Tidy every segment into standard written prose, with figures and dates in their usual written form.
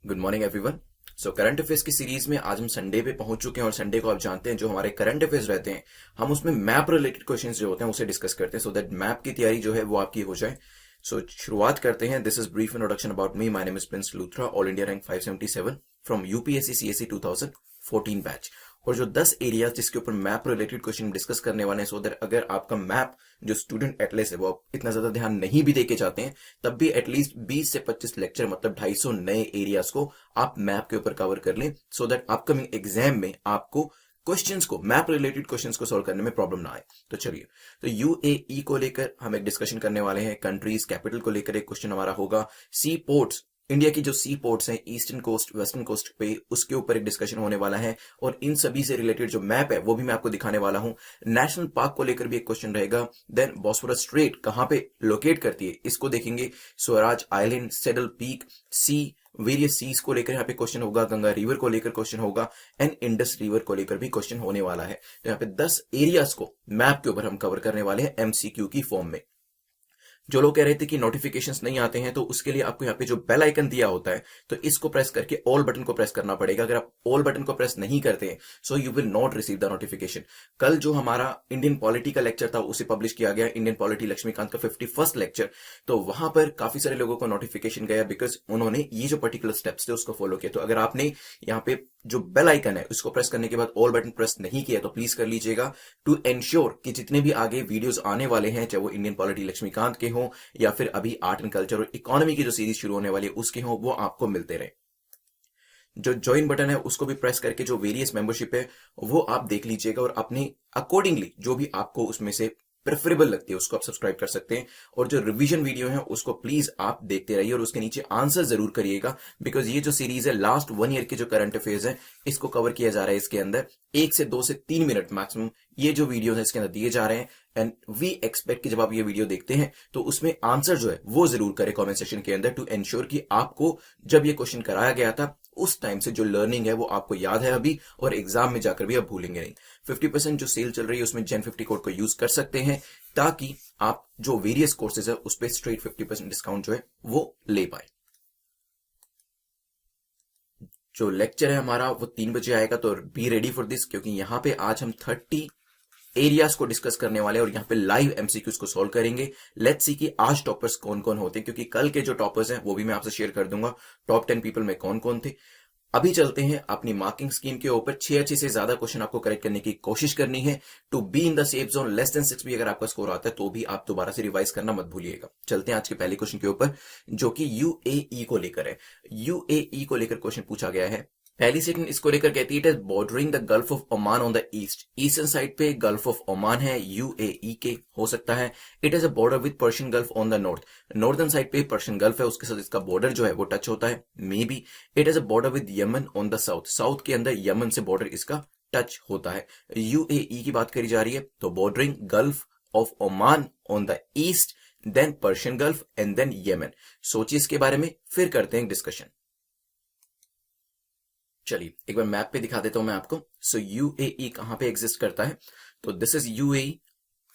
Good morning everyone. So current affairs की series में आज हम संडे पे पहुंच चुके हैं और संडे को आप जानते हैं जो हमारे करंट अफेयर्स रहते हैं हम उसमें मैप रिलेटेड क्वेश्चंस जो होते हैं उसे डिस्कस करते हैं सो दैट मैप की तैयारी जो है वो आपकी हो जाए। सो शुरुआत करते हैं। This is brief introduction about me. My name is Prince Luthra, all India rank 577 from UPSC CSC 2014 batch. और जो 10 एरिया जिसके ऊपर मैप रिलेटेड क्वेश्चन डिस्कस करने वाले हैं सो दैट अगर आपका मैप जो स्टूडेंट एटलेस है वो आप इतना ज्यादा ध्यान नहीं भी देके जाते हैं तब भी एटलीस्ट 20 से 25 लेक्चर मतलब 250 नए एरियाज को आप मैप के ऊपर कवर कर लें सो दैट अपकमिंग एग्जाम में आपको क्वेश्चंस को मैप रिलेटेड क्वेश्चंस को सॉल्व करने में प्रॉब्लम ना आए। तो चलिए, तो यूएई को लेकर हम एक डिस्कशन करने वाले हैं। कंट्रीज कैपिटल को लेकर एक क्वेश्चन हमारा होगा। सी पोर्ट्स, इंडिया की जो सी पोर्ट्स हैं ईस्टर्न कोस्ट वेस्टर्न कोस्ट पे, उसके ऊपर एक डिस्कशन होने वाला है और इन सभी से रिलेटेड जो मैप है वो भी मैं आपको दिखाने वाला हूं। नेशनल पार्क को लेकर भी एक क्वेश्चन रहेगा। देन बॉस्फोरस स्ट्रेट कहां पे लोकेट करती है इसको देखेंगे। Swaraj island, saddle peak, see various seize को लेकर यहाँ पे क्वेश्चन होगा। गंगा रिवर को लेकर क्वेश्चन होगा एंड इंडस रिवर को लेकर भी क्वेश्चन होने वाला है। तो यहाँ पे 10 एरियाज को मैप के ऊपर हम कवर करने वाले हैं एमसीक्यू की फॉर्म में। जो लोग कह रहे थे कि नोटिफिकेशंस नहीं आते हैं तो उसके लिए आपको यहाँ पे जो बेल आइकन दिया होता है तो इसको प्रेस करके ऑल बटन को प्रेस करना पड़ेगा। अगर आप ऑल बटन को प्रेस नहीं करते हैं so you will not receive the notification. कल जो हमारा इंडियन पॉलिटी का लेक्चर था उसे पब्लिश किया गया, इंडियन पॉलिटी लक्ष्मीकांत का 51st लेक्चर। तो वहां पर काफी सारे लोगों को नोटिफिकेशन गया बिकॉज उन्होंने ये जो पर्टिकुलर स्टेप्स थे उसको फॉलो किया। तो अगर आपने यहाँ पे जो बेल आइकन है उसको प्रेस करने के बाद ऑल बटन प्रेस नहीं किया तो प्लीज कर लीजिएगा टू एंश्योर कि जितने भी आगे वीडियोस आने वाले हैं चाहे वो इंडियन पॉलिटी लक्ष्मीकांत के हों या फिर अभी आर्ट एंड कल्चर और इकोनॉमी की जो सीरीज शुरू होने वाली है उसके हों वो आपको मिलते रहे। जो ज्वाइन बटन है उसको भी प्रेस करके जो वेरियस मेंबरशिप है वो आप देख लीजिएगा और अपने अकॉर्डिंगली जो भी आपको उसमें से प्रेफरेबल लगती है उसको आप सब्सक्राइब कर सकते हैं। और जो रिवीजन वीडियो है उसको प्लीज आप देखते रहिए और उसके नीचे आंसर जरूर करिएगा बिकॉज ये जो सीरीज है लास्ट 1 ईयर के जो करंट अफेयर्स है इसको कवर किया जा रहा है। इसके अंदर 1 से 2 से 3 मिनट मैक्सिमम ये जो वीडियो है इसके अंदर दिए जा रहे हैं एंड वी एक्सपेक्ट कि जब आप ये वीडियो देखते हैं तो उसमें आंसर जो है वो जरूर करें कमेंट सेक्शन के अंदर टू एंश्योर कि आपको जब ये क्वेश्चन कराया गया था उस टाइम से जो लर्निंग है वो आपको याद है अभी और एग्जाम में जाकर भी आप भूलेंगे नहीं। 50% जो सेल चल रही है उसमें जेन 50 कोड को यूज कर सकते हैं ताकि आप जो वेरियस कोर्सेज है उस पर स्ट्रेट 50% डिस्काउंट जो है वो ले पाए। जो लेक्चर है हमारा वो 3 बजे आएगा तो बी रेडी फॉर दिस क्योंकि यहाँ पे आज हम 30 एरियाज को डिस्कस करने वाले हैं और यहाँ पे लाइव एमसीक्यूज को सॉल्व करेंगे। लेट्स सी कि आज टॉपर्स कौन कौन होते हैं क्योंकि कल के जो टॉपर्स हैं वो भी मैं आपसे शेयर कर दूंगा टॉप 10 पीपल में कौन कौन थे। अभी चलते हैं अपनी मार्किंग स्कीम के ऊपर। 6 से ज्यादा क्वेश्चन आपको करेक्ट करने की कोशिश करनी है to be in the safe zone. Less than 6 भी अगर आपका स्कोर आता है तो भी आप दोबारा से रिवाइज करना मत भूलिएगा। चलते हैं आज के पहले क्वेश्चन के ऊपर जो कि यूएई को लेकर है। यूएई को लेकर क्वेश्चन पूछा गया है। पहली सेकंड इसको लेकर कहती है it is bordering the gulf of Oman on the east. Eastern side पे गल्फ ऑफ ओमान है यूएई के हो सकता है। It is a border with Persian gulf on the north. Northern side पे पर्शियन गल्फ है उसके साथ इसका बॉर्डर जो है वो टच होता है may be. It is a border with Yemen on the south. South के अंदर यमन से बॉर्डर इसका टच होता है। यूएई की बात करी जा रही है तो bordering Gulf of Oman on the east, then Persian Gulf and then Yemen. सोचिए इसके बारे में फिर करते हैं डिस्कशन। चलिए एक बार मैप पे दिखा देता हूं मैं आपको। सो यूएई कहां पे एग्जिस्ट करता है तो this is UAE,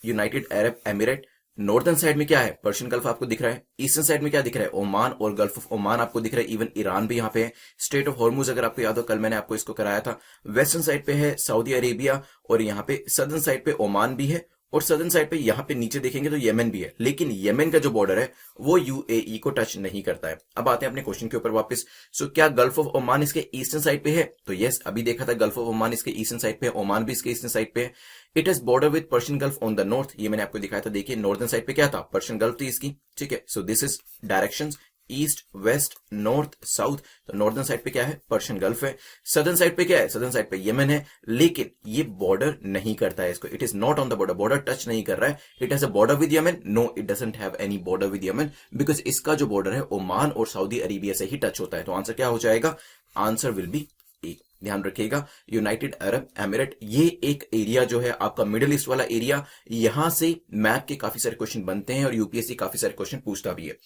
United Arab emirate. Northern side में क्या है? पर्शियन गल्फ आपको दिख रहा है। ईस्टर्न साइड में क्या दिख रहा है? ओमान और गल्फ ऑफ ओमान आपको दिख रहा है। इवन ईरान भी यहाँ पे है। स्टेट ऑफ हॉर्मुज अगर आपको याद हो कल मैंने आपको इसको कराया था। वेस्टर्न साइड पे है सऊदी अरेबिया और यहाँ पे सदर्न साइड पे ओमान भी है और सदर्न साइड पे यहाँ पे नीचे देखेंगे तो येमेन भी है। लेकिन येमेन का जो बॉर्डर है वो यूएई को टच नहीं करता है। अब आते हैं अपने क्वेश्चन के ऊपर वापस। सो क्या गल्फ ऑफ ओमान इसके ईस्टर्न साइड पे है? तो यस, अभी देखा था गल्फ ऑफ ओमान इसके ईस्टर्न साइड पे है, ओमान भी इसके ईस्टर्न साइड पे है। It is border with Persian gulf on the north. ये मैंने आपको दिखाया था। देखिए नॉर्दर्न साइड पे क्या था? पर्शियन गल्फ थी इसकी, ठीक है। So this is directions east west north south. तो नॉर्दर्न साइड पे क्या है? पर्शियन गल्फ है। सदर्न साइड पे क्या है? सदर्न साइड पे यमन है। लेकिन ये बॉर्डर नहीं करता है इसको। It is not on the border, border touch नहीं कर रहा है। It has a border with Yemen? No, it doesn't have any border with Yemen because इसका जो बॉर्डर है ओमान और सऊदी अरेबिया से ही टच होता है। तो आंसर क्या हो जाएगा? आंसर विल बी ए। ध्यान रखिएगा यूनाइटेड अरब एमिरेट ये एक एरिया जो है आपका मिडिल ईस्ट वाला एरिया, यहां से मैप के काफी सारे क्वेश्चन बनते हैं और यूपीएससी काफी सारे क्वेश्चन पूछता भी है।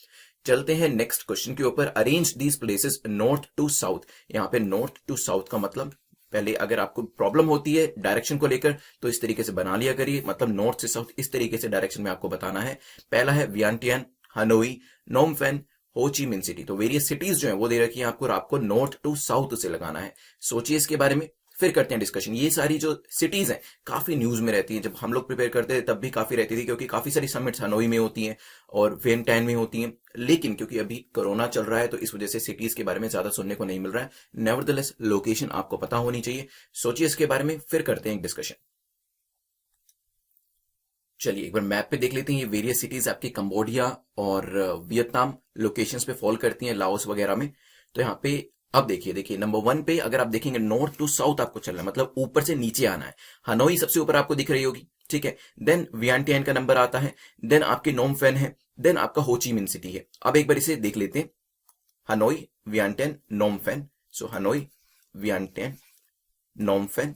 चलते हैं नेक्स्ट क्वेश्चन के ऊपर। Arrange these places north to south. यहाँ पे नॉर्थ टू साउथ का मतलब पहले अगर आपको प्रॉब्लम होती है डायरेक्शन को लेकर तो इस तरीके से बना लिया करिए। मतलब नॉर्थ से साउथ इस तरीके से डायरेक्शन में आपको बताना है। पहला है वियंटियान, हनोई, नोमफेन, हो ची मिन सिटी। तो वेरियस सिटीज जो है वो दे रखी है आपको, और आपको नॉर्थ टू साउथ से लगाना है। सोचिए इसके बारे में, फिर करते हैं डिस्कशन। ये सारी जो सिटीज हैं काफी न्यूज में रहती हैं, जब हम लोग प्रिपेयर करते थे तब भी काफी रहती थी, क्योंकि काफी सारी समिट्स हनोई में होती हैं और वियनटाइन में होती हैं। लेकिन क्योंकि अभी कोरोना चल रहा है तो इस वजह से सिटीज के बारे में ज्यादा सुनने को नहीं मिल रहा है। नेवरदलेस लोकेशन आपको पता होनी चाहिए। सोचिए इसके बारे में, फिर करते हैं एक डिस्कशन। चलिए एक बार मैप पे देख लेते हैं। ये वेरियस सिटीज आपकी कंबोडिया और वियतनाम लोकेशंस पे फॉल करती हैं, लाओस वगैरह में। तो यहाँ पे अब देखिए नंबर 1 पे अगर आप देखेंगे नॉर्थ टू साउथ आपको चलना है, मतलब ऊपर से नीचे आना है। हनोई सबसे ऊपर आपको दिख रही होगी, ठीक है। देन वियंटियान का नंबर आता है, देन आपके नोम फेन है, देन आपका हो ची मिन सिटी है। अब एक बार इसे देख लेते हैं, हनोई, वियंटियान, नोम फेन। सो हनोई, वियंटियान, नोम फेन,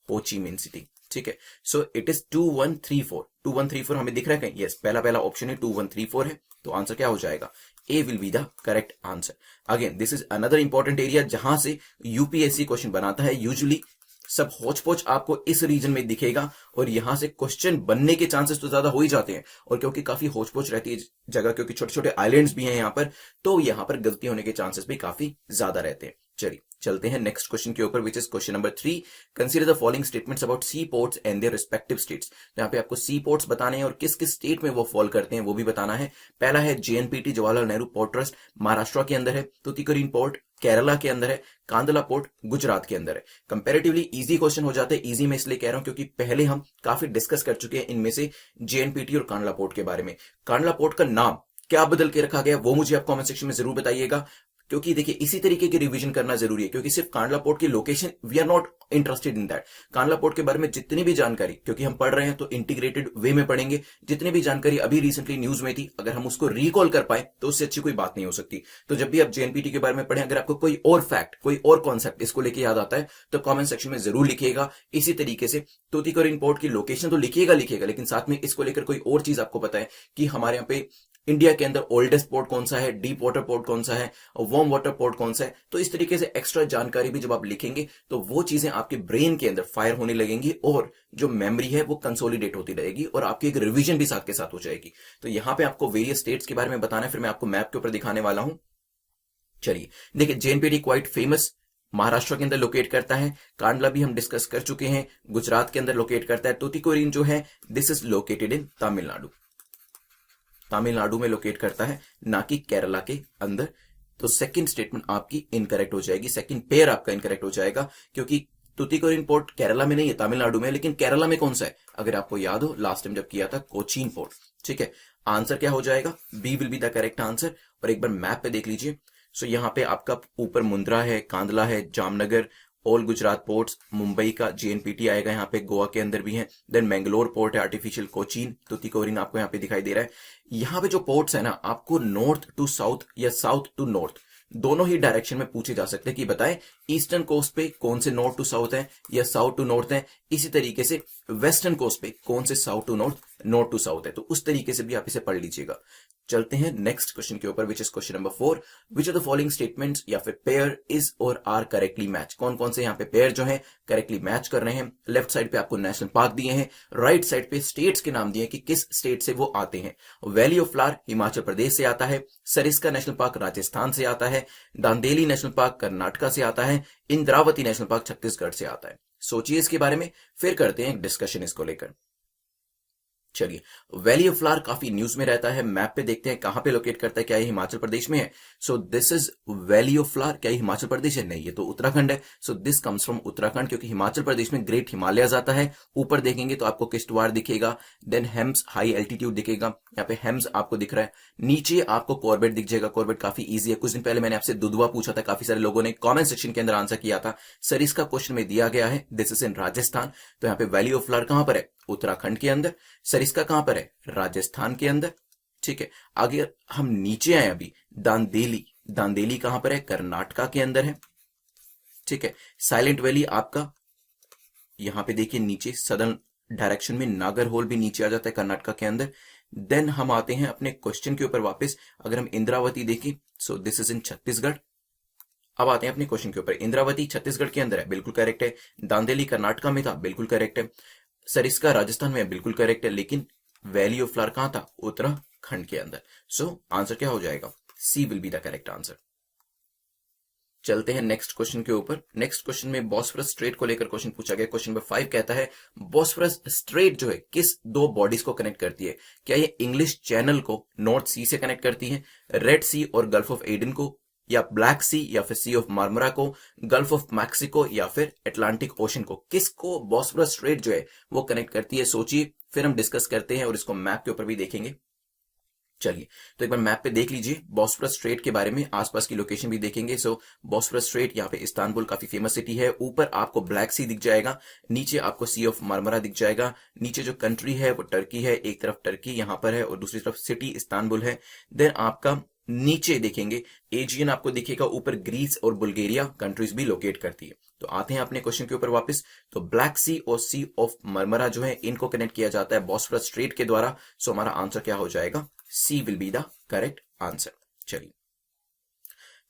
हो ची मिन सिटी, ठीक है। So it is 2134। 2134 हमें दिख रहा है कहीं? यस, पहला ऑप्शन है 2134 है। तो आंसर क्या हो जाएगा? A will be the correct answer. Again this is another important area जहां से यूपीएससी क्वेश्चन बनाता है। यूजुअली सब होच पोच आपको इस रीजन में दिखेगा, और यहां से क्वेश्चन बनने के चांसेस तो ज्यादा हो ही जाते हैं। और क्योंकि काफी होच पोच रहती है जगह, क्योंकि छोटे छोटे आइलैंड्स भी हैं यहाँ पर, तो यहां पर गलती होने के चांसेस भी काफी ज्यादा रहते हैं। चलिए चलते हैं नेक्स्ट क्वेश्चन के ऊपर, which is question number 3। Consider the following statements about sea ports and their respective states. तो यहाँ पे आपको सी पोर्ट्स बताने हैं और किस किस स्टेट में वो फॉल करते हैं वो भी बताना है। पहला है JNPT, Jawaharlal Nehru port trust, Maharashtra के अंदर है। तुतीकोरिन पोर्ट केरला के अंदर है। कांदला पोर्ट गुजरात के अंदर है। कंपैरेटिवली इजी क्वेश्चन हो जाते हैं। इजी मैं इसलिए कह रहा हूं क्योंकि पहले हम काफी डिस्कस कर चुके हैं इनमें से जेएनपीटी और कांडला पोर्ट के बारे में। कांडला पोर्ट का नाम क्या बदल के रखा गया वो मुझे आप कमेंट सेक्शन में जरूर बताइएगा, क्योंकि देखिए इसी तरीके की रिवीजन करना जरूरी है। क्योंकि सिर्फ कांडला पोर्ट की location, we are not interested in that. Kandla port के बारे में जितनी भी जानकारी, क्योंकि हम पढ़ रहे हैं तो इंटीग्रेटेड वे में पढ़ेंगे, जितनी भी जानकारी अभी रिसेंटली न्यूज में थी अगर हम उसको रिकॉल कर पाए तो उससे अच्छी कोई बात नहीं हो सकती। तो जब भी आप जेएनपीटी के बारे में पढ़ें, अगर आपको कोई और फैक्ट, कोई और कॉन्सेप्ट इसको लेके याद आता है तो कॉमेंट सेक्शन में जरूर लिखिएगा। इसी तरीके से तूतीकोरिन पोर्ट की लोकेशन तो लिखिएगा, लेकिन साथ में इसको लेकर कोई और चीज आपको पता है कि हमारे यहाँ पे इंडिया के अंदर ओल्डेस्ट पोर्ट कौन सा है, डीप वाटर पोर्ट कौन सा है, और वार्म वाटर पोर्ट कौन सा है। तो इस तरीके से एक्स्ट्रा जानकारी भी जब आप लिखेंगे तो वो चीजें आपके ब्रेन के अंदर फायर होने लगेंगी, और जो मेमोरी है वो कंसोलिडेट होती रहेगी, और आपकी एक रिवीजन भी साथ के साथ हो जाएगी। तो यहां पे आपको वेरियस स्टेट्स के बारे में बताना है, फिर मैं आपको मैप के ऊपर दिखाने वाला हूं। चलिए देखिए, जेएनपीटी क्वाइट फेमस, महाराष्ट्र के अंदर लोकेट करता है। कांडला भी हम डिस्कस कर चुके हैं, गुजरात के अंदर लोकेट करता है। तूतीकोरिन जो है this is located in Tamil Nadu, Tamil Nadu में लोकेट करता है, ना कि केरला के अंदर। तो सेकंड स्टेटमेंट आपकी इनकरेक्ट हो जाएगी, सेकंड पेयर आपका इनकरेक्ट हो जाएगा, क्योंकि तूतीकोरिन पोर्ट केरला में नहीं है, तमिलनाडु में है। लेकिन केरला में कौन सा है? अगर आपको याद हो लास्ट टाइम जब किया था, कोचीन पोर्ट, ठीक है। आंसर क्या हो जाएगा? B will be the correct answer. और एक बार मैप पे देख लीजिए। सो यहाँ पे आपका ऊपर मुंद्रा है, कांदला है, जामनगर, ऑल गुजरात पोर्ट्स, मुंबई का जेएनपीटी आएगा यहाँ पे, गोवा के अंदर भी है। देन मैंगलोर पोर्ट है, आर्टिफिशियल कोचीन, तूतीकोरिन आपको यहाँ पे दिखाई दे रहा है। यहाँ पे जो पोर्ट्स है ना, आपको नॉर्थ टू साउथ या साउथ टू नॉर्थ दोनों ही डायरेक्शन में पूछे जा सकते हैं कि बताएं ईस्टर्न कोस्ट पे कौन से नॉर्थ टू साउथ है या साउथ टू नॉर्थ है। इसी तरीके से वेस्टर्न कोस्ट पे कौन से south to north, north to south है। तो उस तरीके से भी आप इसे पढ़ लीजिएगा। चलते हैं नेक्स्ट क्वेश्चन के ऊपर, which is question number 4। Which of the following statements या फिर पेयर इज और आर करेक्टली मैच। कौन कौन से यहाँ पे पेयर जो है करेक्टली मैच कर रहे हैं। लेफ्ट साइड पे आपको नेशनल पार्क दिए हैं, राइट साइड पे स्टेट्स के नाम दिए हैं कि किस स्टेट से वो आते हैं। Valley of flower Himachal Pradesh से आता है, सरिस्का नेशनल पार्क राजस्थान से आता है, दांदेली नेशनल पार्क कर्नाटका से आता है, इंद्रावती नेशनल पार्क छत्तीसगढ़ से आता है। सोचिए इसके बारे में, फिर करते हैं एक डिस्कशन इसको लेकर। चलिए, वैली ऑफ फ्लावर काफी न्यूज में रहता है। मैप पे देखते हैं कहां पे लोकेट करता है, क्या ये हिमाचल प्रदेश में है? So this is valley of flower. क्या ये हिमाचल प्रदेश है? नहीं, ये तो उत्तराखंड है। So this comes from Uttarakhand, क्योंकि हिमाचल प्रदेश में ग्रेट हिमालय आता है। ऊपर देखेंगे तो आपको किश्तवाड़ दिखेगा, देन हेम्स हाई एल्टीट्यूड दिखेगा, यहाँ पे हेम्स आपको दिख रहा है। नीचे आपको कॉर्बेट दिख जाएगा। कॉर्बेट काफी ईजी है। कुछ दिन पहले मैंने आपसे दुधवा पूछा था, काफी सारे लोगों ने कॉमेंट सेक्शन के अंदर आंसर किया था। सरिस्का क्वेश्चन में दिया गया है, दिस इज इन राजस्थान। तो यहाँ पे वैली ऑफ फ्लावर कहां पर है? उत्तराखंड के अंदर। सरिस्का कहां पर है? राजस्थान के अंदर, ठीक है। आगे हम नीचे आए अभी, दांदेली, दांदेली कहां पर है? कर्नाटका के अंदर है, ठीक है। साइलेंट वैली आपका यहां पे देखिए नीचे सदर्न डायरेक्शन में, नागरहोल भी नीचे आ जाता है कर्नाटका के अंदर। देन हम आते हैं अपने क्वेश्चन के ऊपर वापस। अगर हम इंद्रावती देखें, so this is in Chhattisgarh. अब आते हैं अपने क्वेश्चन के ऊपर। इंद्रावती छत्तीसगढ़ के अंदर है, बिल्कुल करेक्ट है। दांदेली कर्नाटका में था, बिल्कुल करेक्ट है। सरिस्का राजस्थान में है, बिल्कुल करेक्ट है। लेकिन वैली ऑफ फ्लावर कहां था? उत्तराखंड के अंदर। सो आंसर क्या हो जाएगा? C will be the correct answer. चलते हैं नेक्स्ट क्वेश्चन के ऊपर। नेक्स्ट क्वेश्चन में बॉस्फोरस स्ट्रेट को लेकर क्वेश्चन पूछा गया। क्वेश्चन नंबर 5 कहता है बॉस्फोरस स्ट्रेट जो है किस दो बॉडीज को कनेक्ट करती है? क्या ये इंग्लिश चैनल को नॉर्थ सी से कनेक्ट करती है, रेड सी और गल्फ ऑफ एडन को, या ब्लैक सी या फिर सी ऑफ मार्मरा को, गल्फ ऑफ मैक्सिको या फिर अटलांटिक ओशन को? किसको बॉस्फोरस स्ट्रेट जो है वो कनेक्ट करती है? सोचिए, फिर हम डिस्कस करते हैं और इसको मैप के ऊपर भी देखेंगे। चलिए, तो एक बार मैप पे देख लीजिए बॉस्फोरस स्ट्रेट के बारे में, आसपास की लोकेशन भी देखेंगे। सो बॉस्फोरस स्ट्रेट, यहाँ पे इस्तांबुल काफी फेमस सिटी है। ऊपर आपको ब्लैक सी दिख जाएगा, नीचे आपको सी ऑफ मार्मरा दिख जाएगा। नीचे जो कंट्री है वो टर्की है, एक तरफ टर्की यहां पर है और दूसरी तरफ सिटी इस्तांबुल है। देन आपका नीचे देखेंगे एजियन आपको दिखेगा, ऊपर ग्रीस और बुल्गारिया कंट्रीज भी लोकेट करती है। तो आते हैं अपने क्वेश्चन के ऊपर वापस। तो ब्लैक सी और सी ऑफ मार्मरा जो है इनको कनेक्ट किया जाता है बॉस्फोरस स्ट्रेट के द्वारा। सो हमारा आंसर क्या हो जाएगा? C will be the correct answer. चलिए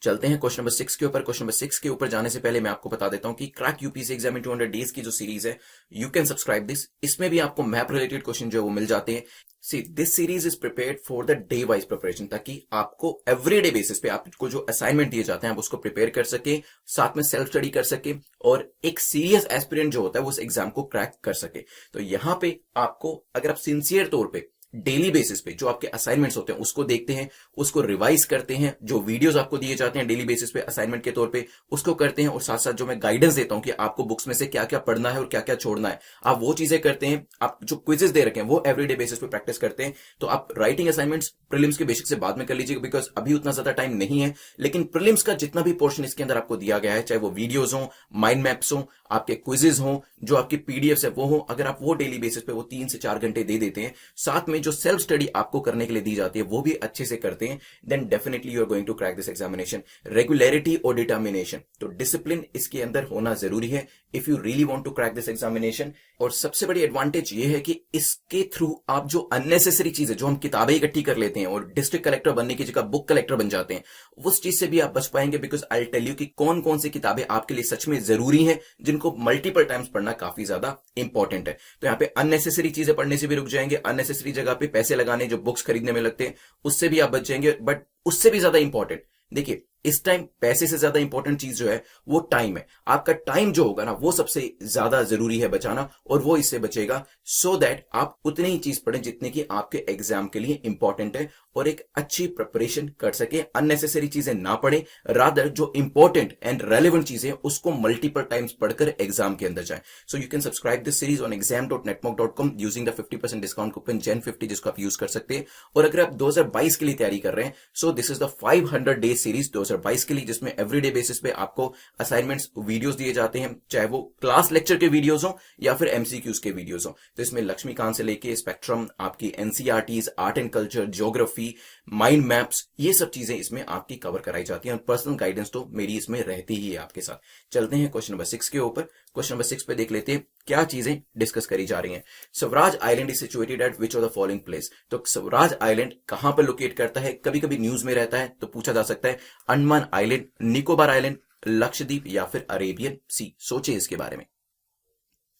चलते हैं क्वेश्चन नंबर 6 के ऊपर। क्वेश्चन नंबर 6 के ऊपर जाने से पहले मैं आपको बता देता हूं कि crack UPSC exam in 200 days की जो सीरीज है, यू कैन सब्सक्राइब दिस। इसमें भी आपको मैप रिलेटेड क्वेश्चन जो है वो मिल जाते हैं। See this series is prepared for the day wise preparation, ताकि आपको एवरीडे बेसिस पे आपको जो असाइनमेंट दिए जाते हैं आप उसको प्रिपेयर कर सके, साथ में सेल्फ स्टडी कर सके और एक सीरियस एस्पिरेंट जो होता है वो उस एग्जाम को क्रैक कर सके। तो यहां पे आपको, अगर आप सिंसियर तौर पे डेली बेसिस पे जो आपके असाइनमेंट्स होते हैं उसको देखते हैं, उसको रिवाइज करते हैं, जो वीडियोस आपको दिए जाते हैं डेली बेसिस पे असाइनमेंट के तौर पे उसको करते हैं, और साथ साथ जो मैं गाइडेंस देता हूं कि आपको बुक्स में से क्या क्या पढ़ना है और क्या क्या छोड़ना है, आप वो चीजें करते हैं। आप जो क्विजेस दे रखे हैं वो एवरीडे बेसिस पे प्रैक्टिस करते हैं। तो आप राइटिंग असाइनमेंट्स प्रीलिम्स के बेसिक से बाद में कर लीजिएगा, बिकॉज अभी उतना ज्यादा टाइम नहीं है। लेकिन प्रीलिम्स का जितना भी पोर्शन इसके अंदर आपको दिया गया है, चाहे वो वीडियोज हो, माइंड मैप्स हो, आपके क्विजेज हो, जो आपकी पीडीएफ है वो हो, अगर आप वो डेली बेसिस पे वो 3 से 4 घंटे दे देते हैं, साथ में जो सेल्फ स्टडी आपको करने के लिए दी जाती है वो भी अच्छे से करते हैं, then definitely you are going to crack this examination. Regularity और डिटर्मिनेशन, तो डिसिप्लिन इसके अंदर होना जरूरी है if you really want to crack this examination. और सबसे बड़ी एडवांटेज ये है कि इसके थ्रू आप जो अननेसेसरी चीजें, जो हम किताबें इकट्ठी कर लेते हैं और डिस्ट्रिक्ट कलेक्टर बनने की जगह बुक कलेक्टर बन जाते हैं, उस चीज से भी आप बच पाएंगे। बिकॉज आई टेल यू कि कौन कौन सी किताबें आपके लिए सच में जरूरी है, जिनको मल्टीपल टाइम्स पढ़ना काफी ज्यादा इंपॉर्टेंट है। तो यहाँ पे अननेसेसरी चीजें पढ़ने से भी रुक जाएंगे, अननेसेसरी जगह पे पैसे लगाने जो बुक्स खरीदने में लगते हैं उससे भी आप बच जाएंगे। बट उससे भी ज्यादा इंपॉर्टेंट, देखिए इस टाइम पैसे से ज्यादा इंपॉर्टेंट चीज जो है वो टाइम है। आपका टाइम जो होगा ना वो सबसे ज्यादा जरूरी है बचाना, और वो इससे बचेगा सो दैट आप उतनी ही चीज पढ़ें जितने की आपके एग्जाम के लिए इंपॉर्टेंट है, और एक अच्छी प्रिपरेशन कर सके। अननेसेसरी चीजें ना पढ़ें, रादर जो इंपॉर्टेंट एंड रेलिवेंट चीजें उसको मल्टीपल टाइम्स पढ़कर एग्जाम के अंदर जाए। So you can subscribe this series on exam.netmock.com using the 50% discount coupon JEN50, जिसको आप यूज कर सकते हैं। और अगर आप 2022 के लिए तैयारी कर रहे हैं, so this is the 500 day series 2022 के लिए, जिसमें एवरीडे बेसिस पे आपको असाइनमेंट्स वीडियोस दिए जाते हैं, चाहे वो क्लास लेक्चर के वीडियोस हो या फिर एमसीक्यूज के वीडियोस हो। तो इसमें लक्ष्मीकांत से लेके स्पेक्ट्रम, आपकी NCERTs, art and culture, geography, mind maps, ये सब चीजें इसमें आपकी कवर कराई जाती हैं, और पर्सनल गाइडेंस तो मेरी इसमें रहती ही है आपके साथ। चलते हैं क्वेश्चन नंबर 6 के ऊपर। क्वेश्चन नंबर 6 पे देख लेते हैं क्या चीजें डिस्कस करी जा रही हैं। Swaraj island is situated at which of the following place? तो स्वराज आइलैंड कहां पर लोकेट करता है? कभी कभी न्यूज में रहता है तो पूछा जा सकता है। अंडमान आइलैंड, निकोबार आइलैंड, लक्षद्वीप या फिर अरेबियन सी? सोचिए इसके बारे में।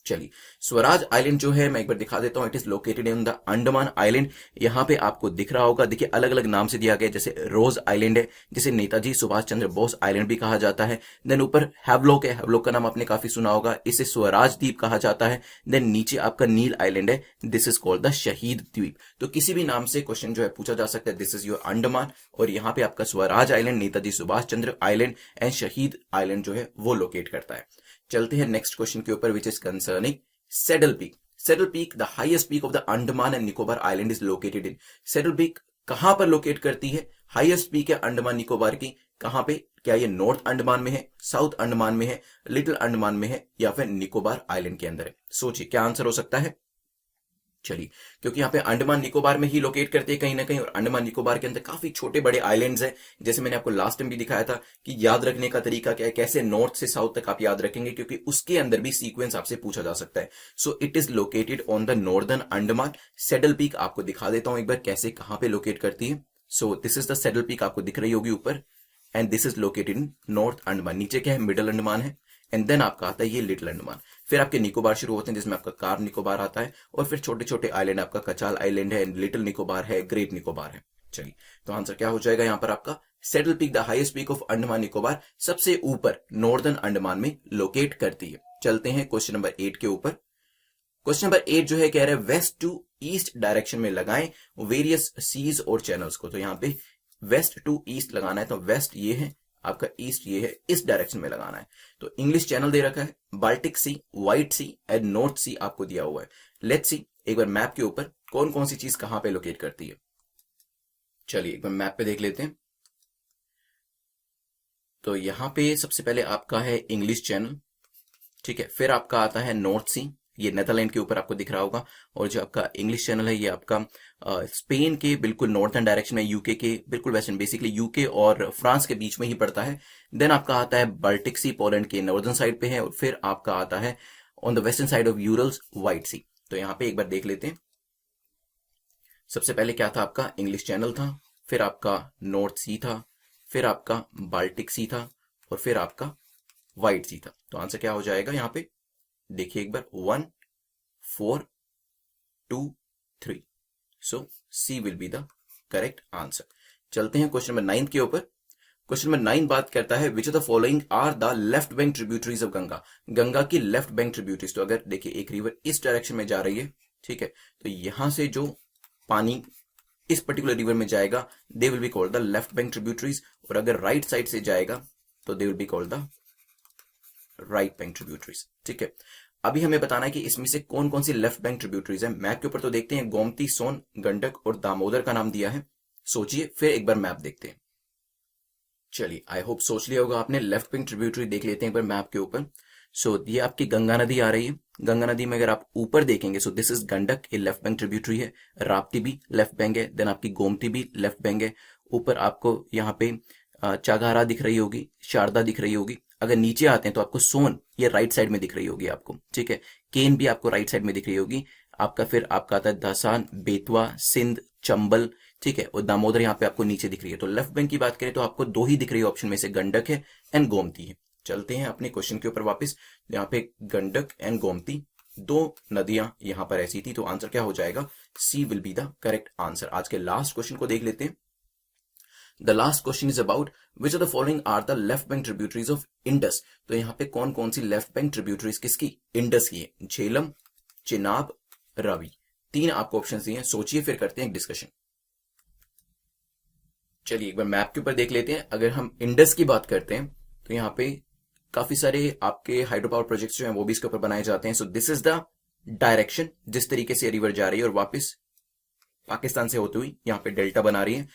चलिए, स्वराज आइलैंड जो है मैं एक बार दिखा देता हूं। It is located in the Andaman island. यहां पे आपको दिख रहा होगा, देखिए अलग अलग नाम से दिया गया, जैसे रोज आइलैंड है, जिसे नेताजी सुभाष चंद्र बोस आइलैंड भी कहा जाता है। देन ऊपर हैवलॉक है, हैवलॉक का नाम आपने काफी सुना होगा, इसे स्वराज द्वीप कहा जाता है। देन नीचे आपका नील आइलैंड है, दिस इज कॉल्ड द शहीद द्वीप। तो किसी भी नाम से क्वेश्चन जो है पूछा जा सकता है। दिस इज योर अंडमान, और यहाँ पे आपका Swaraj island, Netaji Subhash Chandra island and शहीद आइलैंड जो है वो लोकेट करता है। चलते हैं नेक्स्ट क्वेश्चन के ऊपर, which is concerning saddle peak. Saddle peak, the highest peak of the Andaman and Nicobar island, is located in. Saddle peak कहां पर लोकेट करती है? हाईएस्ट पीक है अंडमान निकोबार की, कहां पे? क्या ये नॉर्थ अंडमान में है, साउथ अंडमान में है, लिटिल अंडमान में है, या फिर निकोबार आइलैंड के अंदर है? सोचिए क्या आंसर हो सकता है। चलिए, क्योंकि यहाँ पे अंडमान निकोबार में ही लोकेट करते हैं कहीं ना कहीं, और अंडमान निकोबार के अंदर काफी छोटे बड़े आइलैंड्स हैं, जैसे मैंने आपको लास्ट टाइम भी दिखाया था कि याद रखने का तरीका क्या है, कैसे नॉर्थ से साउथ तक आप याद रखेंगे, क्योंकि उसके अंदर भी सीक्वेंस आपसे पूछा जा सकता है। So it is located on the northern Andaman. Saddle peak आपको दिखा देता हूं एक बार कैसे कहां पे लोकेट करती है। So this is the saddle peak, आपको दिख रही होगी ऊपर, and this is located in north Andaman. नीचे क्या है? मिडल अंडमान है, एंड देन आपका आता है ये लिटिल अंडमान। फिर आपके निकोबार शुरू होते हैं, जिसमें आपका कार निकोबार आता है, और फिर छोटे छोटे आइलैंड, आपका कचाल आइलैंड है, लिटिल निकोबार है, ग्रेट निकोबार है। चलिए, तो आंसर क्या हो जाएगा यहां पर आपका, settle peak the highest peak of Andaman Nicobar, सबसे ऊपर नॉर्दर्न अंडमान में लोकेट करती है। चलते हैं क्वेश्चन नंबर 8 के ऊपर। क्वेश्चन नंबर 8 जो है कह रहा है वेस्ट टू ईस्ट डायरेक्शन में लगाएं वेरियस सीज और चैनल्स को। तो यहां पे वेस्ट टू ईस्ट लगाना है, तो वेस्ट ये है आपका, ईस्ट ये है, इस डायरेक्शन में लगाना है। तो इंग्लिश चैनल दे रखा है, Baltic sea, white sea and north sea आपको दिया हुआ है। लेट्स सी एक बार मैप के ऊपर कौन कौन सी चीज कहां पे लोकेट करती है। चलिए एक बार मैप पे देख लेते हैं। तो यहां पे सबसे पहले आपका है इंग्लिश चैनल, ठीक है। फिर आपका आता है नॉर्थ सी, ये नेदरलैंड के ऊपर आपको दिख रहा होगा। और जो आपका इंग्लिश चैनल है ये आपका स्पेन के बिल्कुल नॉर्थर्न डायरेक्शन में, यूके के बिल्कुल वेस्टर्न, बेसिकली यूके और फ्रांस के बीच में ही पड़ता है। देन आपका आता है बाल्टिक सी, पोलैंड के नॉर्दर्न साइड पे है। और फिर आपका आता है on the western side of Urals, white sea. तो यहां पे एक बार देख लेते हैं। सबसे पहले क्या था आपका, इंग्लिश चैनल था, फिर आपका नॉर्थ सी था, फिर आपका बाल्टिक सी था, और फिर आपका व्हाइट सी था। तो आंसर क्या हो जाएगा यहां पे, देखिए एक बार, 1 4 2 3। So C will be the correct answer. चलते हैं क्वेश्चन नंबर 9 के ऊपर। क्वेश्चन नंबर 9 बात करता है which of the following are the left bank tributaries of Ganga. Ganga की लेफ्ट बैंक ट्रिब्यूटरीज, तो अगर देखिए एक रिवर इस डायरेक्शन में जा रही है, ठीक है, तो यहां से जो पानी इस पर्टिकुलर रिवर में जाएगा they will be called the left bank tributaries. और अगर राइट साइड से जाएगा तो they will be called the right bank tributaries, ठीक है। अभी हमें बताना है कि इसमें से कौन कौन सी लेफ्ट बैंक ट्रिब्यूटरीज है। मैप के ऊपर तो देखते हैं गोमती, सोन, गंडक और दामोदर का नाम दिया है। सोचिए, फिर एक बार मैप देखते हैं। चलिए, आई होप सोच लिया होगा आपने। लेफ्ट बैंक ट्रिब्यूटरी देख लेते हैं एक बार मैप के ऊपर। सो ये आपकी गंगा नदी आ रही है। गंगा नदी में अगर आप ऊपर देखेंगे, सो दिस इज गंडक, ये लेफ्ट बैंक ट्रिब्यूटरी है। राप्ती भी लेफ्ट बैंक है। देन आपकी गोमती भी लेफ्ट बैंक है। ऊपर आपको यहाँ पे चागारा दिख रही होगी, शारदा दिख रही होगी। अगर नीचे आते हैं तो आपको सोन, ये राइट साइड में दिख रही होगी आपको, ठीक है। केन भी आपको राइट साइड में दिख रही होगी आपका। फिर आपका आता है दासान, बेतवा, सिंध, चंबल, ठीक है। और दामोदर यहाँ पे आपको नीचे दिख रही है। तो लेफ्ट बैंक की बात करें तो आपको दो ही दिख रही है ऑप्शन में से, गंडक है एंड गोमती है। चलते हैं अपने क्वेश्चन के ऊपर वापस। यहाँ पे गंडक एंड गोमती दो नदियां यहां पर ऐसी थी। तो आंसर क्या हो जाएगा, C will be the correct answer. आज के लास्ट क्वेश्चन को देख लेते हैं। The last question is about which of the following are the left bank tributaries of Indus. तो यहाँ पे कौन कौन सी लेफ्ट बैंक ट्रिब्यूटरीज किसकी, इंडस की है। झेलम, चिनाब, रावी, तीन आपको ऑप्शन दिए हैं। सोचिए, फिर करते हैं डिस्कशन। चलिए एक बार मैप के ऊपर देख लेते हैं। अगर हम इंडस की बात करते हैं तो यहाँ पे काफी सारे आपके हाइड्रो पावर प्रोजेक्ट्स जो हैं वो भी इसके ऊपर बनाए जाते हैं। So this is the direction जिस तरीके से रिवर जा रही है और वापस पाकिस्तान से होती हुई यहाँ पे डेल्टा बना रही है।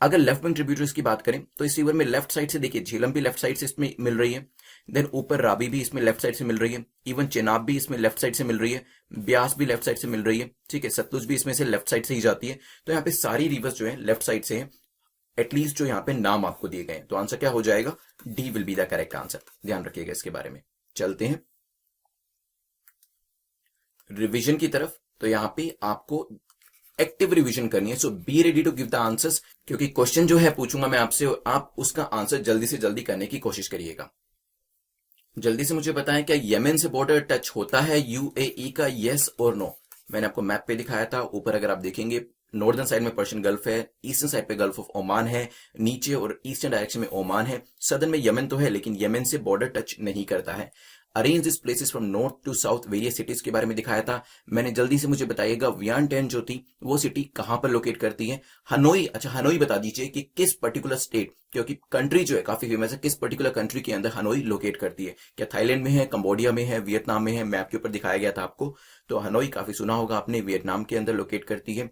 अगर लेफ्ट बैंक ट्रिब्यूटरीज की बात करें तो इस रिवर में लेफ्ट साइड से देखिए झेलम भी लेफ्ट साइड से इसमें मिल रही है। देन ऊपर रावी भी इसमें लेफ्ट साइड से मिल रही है। इवन चेनाब भी इसमें लेफ्ट साइड से मिल रही है। ब्यास भी लेफ्ट साइड से मिल रही है, ठीक है। सतलुज भी इसमें से लेफ्ट साइड से ही जाती है। तो यहाँ पे सारी रिवर्स जो है लेफ्ट साइड से है, एटलीस्ट जो यहाँ पे नाम आपको दिए गए हैं। तो आंसर क्या हो जाएगा, D will be the correct answer. ध्यान रखिएगा इसके बारे में। चलते हैं रिवीजन की तरफ। तो यहाँ पे आपको एक्टिव रिवीजन करनी है। So be ready to give the answers, क्योंकि क्वेश्चन जो है पूछूंगा मैं आपसे, आप उसका आंसर जल्दी से जल्दी करने की कोशिश करिएगा। जल्दी से मुझे बताएं, क्या येमेन से बॉर्डर टच होता है यूएई का, यस और नो। मैंने आपको मैप पे दिखाया था। ऊपर अगर आप देखेंगे नॉर्दर्न साइड में पर्शियन गल्फ है, ईस्टर्न साइड पे गल्फ ऑफ ओमान है, नीचे और ईस्टर्न डायरेक्शन में ओमान है, सदर्न में यमन तो है लेकिन यमन से बॉर्डर टच नहीं करता है। Arrange this places from north to south, various cities के बारे में दिखाया था मैंने। जल्दी से मुझे बताइएगा वियंटियान जो थी वो सिटी कहां पर लोकेट करती है। हनोई, अच्छा हनोई बता दीजिए कि किस पर्टिकुलर स्टेट, क्योंकि कंट्री जो है काफी फेमस है, किस पर्टिकुलर कंट्री के अंदर हनोई लोकेट करती है। क्या थाईलैंड में है, कंबोडिया में है, वियतनाम में है। मैप के ऊपर दिखाया गया था आपको। तो हनोई काफी सुना होगा आपने, वियतनाम के अंदर लोकेट करती है।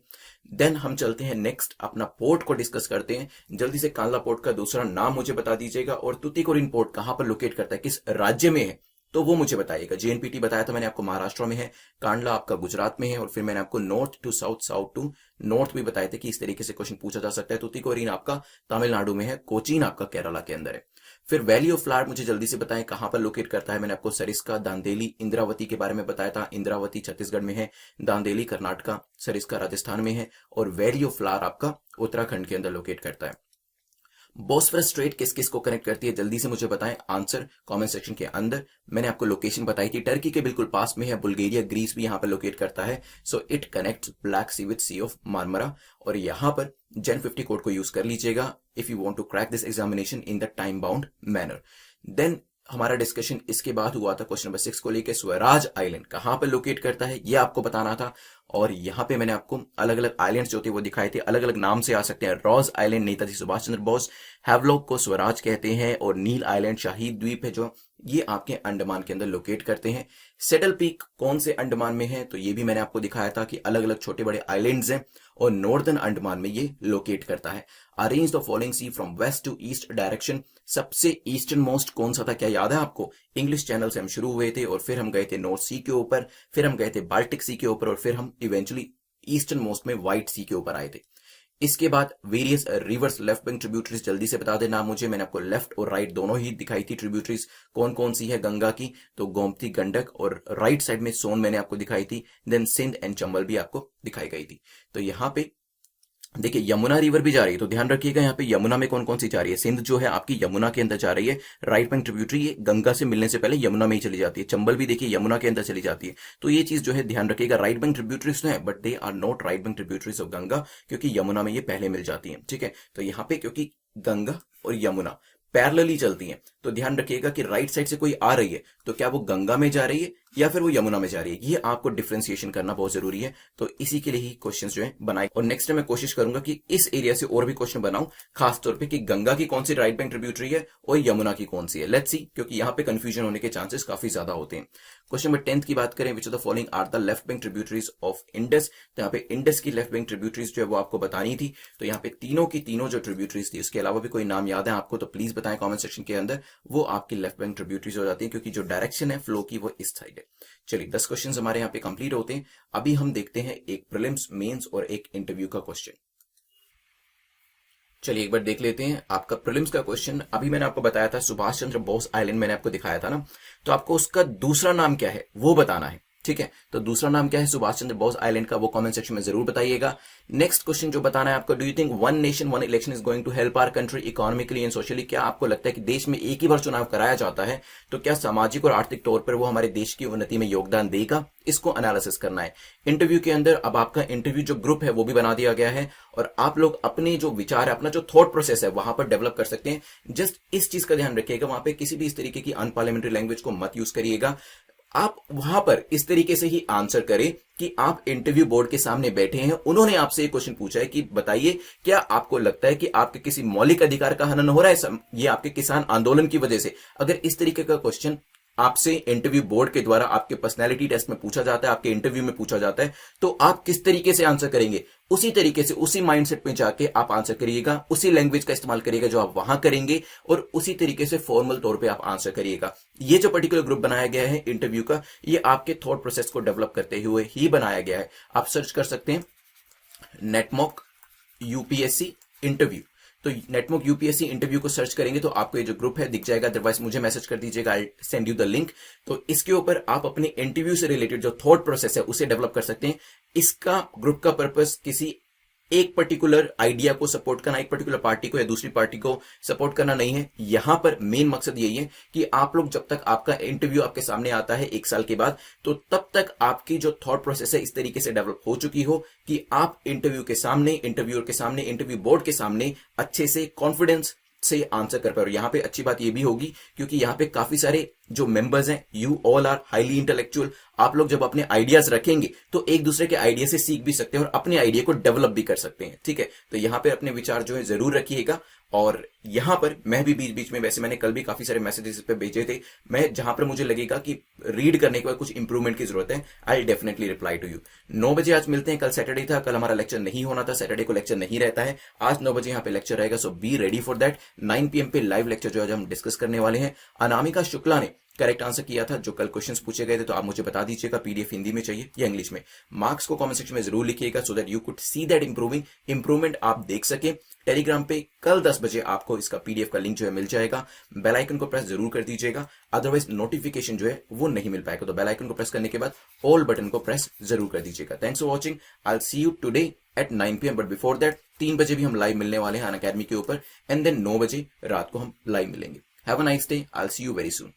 देन हम चलते हैं नेक्स्ट, अपना पोर्ट को डिस्कस करते हैं। जल्दी से कांडला पोर्ट का दूसरा नाम मुझे बता दीजिएगा, और तुतीकोरिन पोर्ट कहां पर लोकेट करता है, किस राज्य में है, तो वो मुझे बताइएगा। जेएनपीटी बताया था मैंने आपको महाराष्ट्र में है, कांडला आपका गुजरात में है, और फिर मैंने आपको north to south, south to north भी बताए थे कि इस तरीके से क्वेश्चन पूछा जा सकता है। तुतीकोरिन आपका तमिलनाडु में है, कोचीन आपका केरला के अंदर है। फिर वैली ऑफ फ्लावर मुझे जल्दी से बताएं कहां पर लोकेट करता है। मैंने आपको सरिस्का, दांदेली, इंद्रावती के बारे में बताया था। इंद्रावती छत्तीसगढ़ में है, दांदेली कर्नाटका, सरिस्का राजस्थान में है, और वैली ऑफ फ्लावर आपका उत्तराखंड के अंदर लोकेट करता है। बोस्फोरस स्ट्रेट किस किस को कनेक्ट करती है, जल्दी से मुझे बताएं आंसर कमेंट सेक्शन के अंदर। मैंने आपको लोकेशन बताई थी, टर्की के बिल्कुल पास में है, बुल्गारिया ग्रीस भी यहां पर लोकेट करता है। So it connects Black Sea with Sea of Marmara. और यहां पर जेन 50 कोड को यूज कर लीजिएगा if you want to crack this examination in the time bound manner. Then हमारा डिस्कशन इसके बाद हुआ था क्वेश्चन नंबर 6 को लेकर, स्वराज आइलैंड कहां पर लोकेट करता है ये आपको बताना था। और यहां पे मैंने आपको अलग अलग आइलैंड्स जो थे वो दिखाए थे, अलग अलग नाम से आ सकते हैं। Rows island Netaji Subhash Chandra Bose, Havelock को स्वराज कहते हैं, और नील आइलैंड शहीद द्वीप है जो ये आपके अंडमान के अंदर लोकेट करते हैं। सेटल पीक कौन से अंडमान में है, तो ये भी मैंने आपको दिखाया था कि अलग अलग छोटे बड़े आइलैंड्स हैं और नॉर्दर्न अंडमान में ये लोकेट करता है। Arrange the following sea from west to east direction, सबसे ईस्टर्न मोस्ट कौन सा था, क्या याद है आपको? इंग्लिश चैनल से हम शुरू हुए थे और फिर हम गए थे नॉर्थ सी के ऊपर, फिर हम गए थे बाल्टिक सी के ऊपर, और फिर हम इवेंचुअली ईस्टर्न मोस्ट में व्हाइट सी के ऊपर आए थे। इसके बाद various reverse left bank tributaries, जल्दी से बता देना मुझे, मैंने आपको लेफ्ट और राइट दोनों ही दिखाई थी ट्रिब्यूटरीज कौन कौन सी है गंगा की, तो गोमती गंडक, और राइट साइड में सोन मैंने आपको दिखाई थी, देन सिंध एंड चंबल भी आपको दिखाई गई थी। तो यहाँ पे देखिए यमुना रिवर भी जा रही है, तो ध्यान रखिएगा यहाँ पे यमुना में कौन कौन सी जा रही है। सिंध जो है आपकी यमुना के अंदर जा रही है, राइट बैंक ट्रिब्यूटरी ये गंगा से मिलने से पहले यमुना में ही चली जाती है। चंबल भी देखिए यमुना के अंदर चली जाती है, तो ये चीज जो है ध्यान रखिएगा। राइट बैंक ट्रिब्यूटरीज तो है but they are not right bank tributaries of Ganga, क्योंकि यमुना में ये पहले मिल जाती है। ठीक है, तो यहाँ पे क्योंकि गंगा और यमुना पैरेलली चलती हैं, तो ध्यान रखिएगा कि राइट साइड से कोई आ रही है तो क्या वो गंगा में जा रही है या फिर वो यमुना में जा रही है, ये आपको डिफरेंशिएशन करना बहुत जरूरी है। तो इसी के लिए ही क्वेश्चंस जो है बनाए, और नेक्स्ट टाइम मैं कोशिश करूंगा कि इस एरिया से और भी क्वेश्चन बनाऊं, खासतौर पे कि गंगा की कौन सी राइट बैंक ट्रिब्यूटरी है और यमुना की कौन सी है। लेट्स सी, क्योंकि यहां पे कंफ्यूजन होने के चांसेस काफी ज्यादा होते हैं। क्वेश्चन नंबर 10 की बात करें, which of the following are the left bank tributaries of Indus, तो यहाँ पे इंडस की लेफ्ट बैंक ट्रिब्यूटरीज जो है वो आपको बतानी थी। तो यहाँ पे तीनों की तीनों जो ट्रिब्यूटरीज थी, उसके अलावा भी कोई नाम याद है आपको तो प्लीज बताएं कॉमेंट सेक्शन के अंदर, वो आपकी लेफ्ट बैंक ट्रिब्यूटरीज हो जाती है, क्योंकि जो डायरेक्शन है फ्लो की वो इस साइड है। चलिए 10 क्वेश्चन हमारे यहाँ पे कंप्लीट होते हैं। अभी हम देखते हैं एक प्रीलिम्स, मेंस और एक इंटरव्यू का क्वेश्चन। चलिए एक बार देख लेते हैं आपका प्रीलिम्स का क्वेश्चन। अभी मैंने आपको बताया था सुभाष चंद्र बोस आइलैंड मैंने आपको दिखाया था ना, तो आपको उसका दूसरा नाम क्या है वो बताना है। ठीक है, तो दूसरा नाम क्या है सुभाष चंद्र बोस आइलैंड का, वो कमेंट सेक्शन में जरूर बताइएगा। नेक्स्ट क्वेश्चन जो बताना है आपको, do you think one nation one election is going to help our country economically and socially, क्या आपको लगता है कि देश में एक ही बार चुनाव कराया जाता है तो क्या सामाजिक और आर्थिक तौर पर वो हमारे देश की उन्नति में योगदान देगा, इसको एनालिसिस करना है। इंटरव्यू के अंदर अब आपका इंटरव्यू जो ग्रुप है वो भी बना दिया गया है, और आप लोग अपने जो विचार है, अपना जो थॉट प्रोसेस है वहां पर डेवलप कर सकते हैं। जस्ट इस चीज का ध्यान रखिएगा, वहां पे किसी भी इस तरीके की अनपार्लियामेंट्री लैंग्वेज को मत यूज करिएगा। आप वहां पर इस तरीके से ही आंसर करें कि आप इंटरव्यू बोर्ड के सामने बैठे हैं, उन्होंने आपसे एक क्वेश्चन पूछा है कि बताइए क्या आपको लगता है कि आपके किसी मौलिक अधिकार का हनन हो रहा है ये आपके किसान आंदोलन की वजह से। अगर इस तरीके का क्वेश्चन आपसे इंटरव्यू बोर्ड के द्वारा आपके पर्सनैलिटी टेस्ट में पूछा जाता है, आपके इंटरव्यू में पूछा जाता है, तो आप किस तरीके से आंसर करेंगे, उसी तरीके से उसी माइंडसेट में जाके आप आंसर करिएगा, उसी लैंग्वेज का इस्तेमाल करिएगा जो आप वहां करेंगे, और उसी तरीके से फॉर्मल तौर पे आप आंसर करिएगा। ये जो पर्टिकुलर ग्रुप बनाया गया है इंटरव्यू का, ये आपके थॉट प्रोसेस को डेवलप करते हुए ही बनाया गया है। आप सर्च कर सकते हैं नेटमॉक यूपीएससी इंटरव्यू, तो नेटमॉक यूपीएससी इंटरव्यू को सर्च करेंगे तो आपको ये जो ग्रुप है दिख जाएगा, अदरवाइज मुझे मैसेज कर दीजिएगा, I send you the link. तो इसके ऊपर आप अपने इंटरव्यू से रिलेटेड जो थॉट प्रोसेस है उसे डेवलप कर सकते हैं। इसका ग्रुप का पर्पस किसी एक पर्टिकुलर आइडिया को सपोर्ट करना, एक पर्टिकुलर पार्टी को या दूसरी पार्टी को सपोर्ट करना नहीं है। यहां पर मेन मकसद यही है कि आप लोग जब तक आपका इंटरव्यू आपके सामने आता है 1 साल के बाद, तो तब तक आपकी जो थॉट प्रोसेस है इस तरीके से डेवलप हो चुकी हो कि आप इंटरव्यू के सामने, इंटरव्यूअर के सामने, इंटरव्यू बोर्ड के सामने अच्छे से कॉन्फिडेंस से आंसर कर पाए। और यहां पे अच्छी बात यह भी होगी क्योंकि यहां पे काफी सारे जो मेंबर्स हैं, you all are highly intellectual, आप लोग जब अपने आइडियाज रखेंगे तो एक दूसरे के आइडिया से सीख भी सकते हैं और अपने आइडिया को डेवलप भी कर सकते हैं। ठीक है, तो यहां पे अपने विचार जो है जरूर रखिएगा। और यहां पर मैं भी बीच बीच में, वैसे मैंने कल भी काफी सारे मैसेजेस पे भेजे थे, मैं जहां पर मुझे लगेगा कि रीड करने के बाद कुछ इंप्रूवमेंट की जरूरत है, I definitely reply to you. 9 बजे आज मिलते हैं। कल सैटरडे था, कल हमारा लेक्चर नहीं होना था, सैटरडे को लेक्चर नहीं रहता है, आज 9 बजे यहाँ पे लेक्चर रहेगा, so be ready for that. 9 PM पे लाइव लेक्चर जो आज हम डिस्कस करने वाले हैं। अनामिका शुक्ला ने करेक्ट आंसर किया था, जो कल क्वेश्चंस पूछे गए थे, तो आप मुझे बता दीजिएगा पीडीएफ हिंदी में चाहिए या इंग्लिश में। मार्क्स को कमेंट सेक्शन में जरूर लिखिएगा so that you could see that improvement आप देख सके। टेलीग्राम पे कल 10 बजे आपको इसका पीडीएफ का लिंक जो है मिल जाएगा। बेल आइकन को प्रेस जरूर कर दीजिएगा, अदरवाइज नोटिफिकेशन जो है वो नहीं मिल पाएगा। तो बेल आइकन को प्रेस करने के बाद ऑल बटन को प्रेस जरूर कर दीजिएगा। Thanks for watching, I will see you today at 9 PM, but before that 3 बजे भी हम लाइव मिलने वाले हैं अनअकैडमी के ऊपर, एंड देन 9 बजे रात को हम लाइव मिलेंगे। Have a nice day, I will see you very soon.